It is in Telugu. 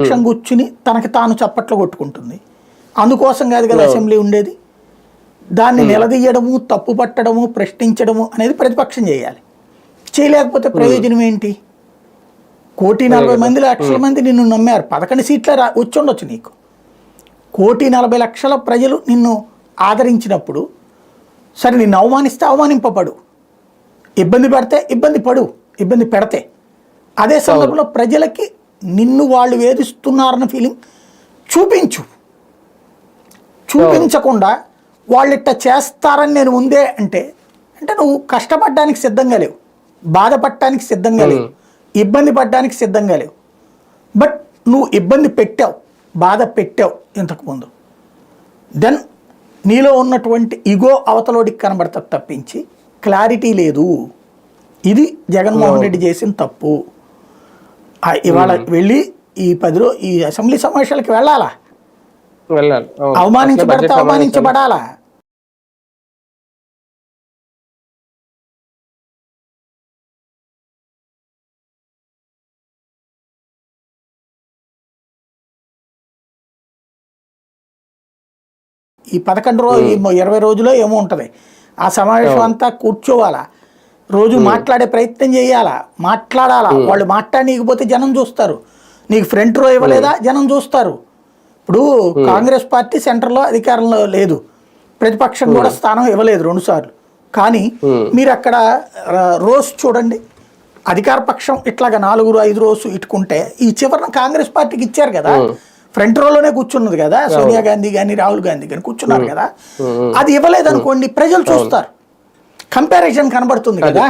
పక్షం కూర్చుని తనకి తాను చప్పట్లు కొట్టుకుంటుంది. అందుకోసం కాదు కదా అసెంబ్లీ ఉండేది. దాన్ని నిలదీయడము, తప్పు పట్టడము, ప్రశ్నించడము అనేది ప్రతిపక్షం చేయాలి. చేయలేకపోతే ప్రయోజనం ఏంటి? 1,40,00,000 మంది నిన్ను నమ్మారు. 11 సీట్ల వచ్చి ఉండొచ్చు నీకు. 1,40,00,000 ప్రజలు నిన్ను ఆదరించినప్పుడు సరే నిన్ను అవమానిస్తే అవమానింపబడు, ఇబ్బంది పెడితే ఇబ్బంది పడు, ఇబ్బంది పెడితే అదే సందర్భంలో ప్రజలకి నిన్ను వాళ్ళు వేధిస్తున్నారన్న ఫీలింగ్ చూపించకుండా వాళ్ళు ఇట్ట చేస్తారని నేను ముందే అంటే నువ్వు కష్టపడడానికి సిద్ధంగా లేవు, బాధపడటానికి సిద్ధంగా లేవు, ఇబ్బంది పడడానికి సిద్ధంగా లేవు. బట్ నువ్వు ఇబ్బంది పెట్టావు, బాధ పెట్టావు ఇంతకుముందు. దెన్ నీలో ఉన్నటువంటి ఇగో అవతలోడికి కనబడతా తప్పించి క్లారిటీ లేదు. ఇది జగన్మోహన్ రెడ్డి చేసిన తప్పు. ఇవాళ వెళ్ళి ఈ అసెంబ్లీ సమావేశాలకు వెళ్ళాలా? అవమానించబడాలా? ఈ 11 రోజు 20 రోజులో ఏమో ఉంటుంది. ఆ సమావేశం అంతా కూర్చోవాలా, రోజు మాట్లాడే ప్రయత్నం చేయాలా, మాట్లాడాలా. వాళ్ళు మాట్లాడనీకపోతే జనం చూస్తారు. నీకు ఫ్రంట్ రో ఇవ్వలేదా జనం చూస్తారు. ఇప్పుడు కాంగ్రెస్ పార్టీ సెంటర్లో అధికారంలో లేదు, ప్రతిపక్షం కూడా స్థానం ఇవ్వలేదు 2 సార్లు. కానీ మీరు అక్కడ రోస్ చూడండి, అధికార పక్షం ఇట్లాగా 4-5 రోజు ఇటుకుంటే ఈ చివరిన కాంగ్రెస్ పార్టీకి ఇచ్చారు కదా, ఫ్రంట్ రోలోనే కూర్చున్నది కదా, సోనియా గాంధీ కానీ రాహుల్ గాంధీ కానీ కూర్చున్నారు కదా. అది ఇవ్వలేదనుకోండి ప్రజలు చూస్తారు, కంపారిజన్ కనబడుతుంది కదా.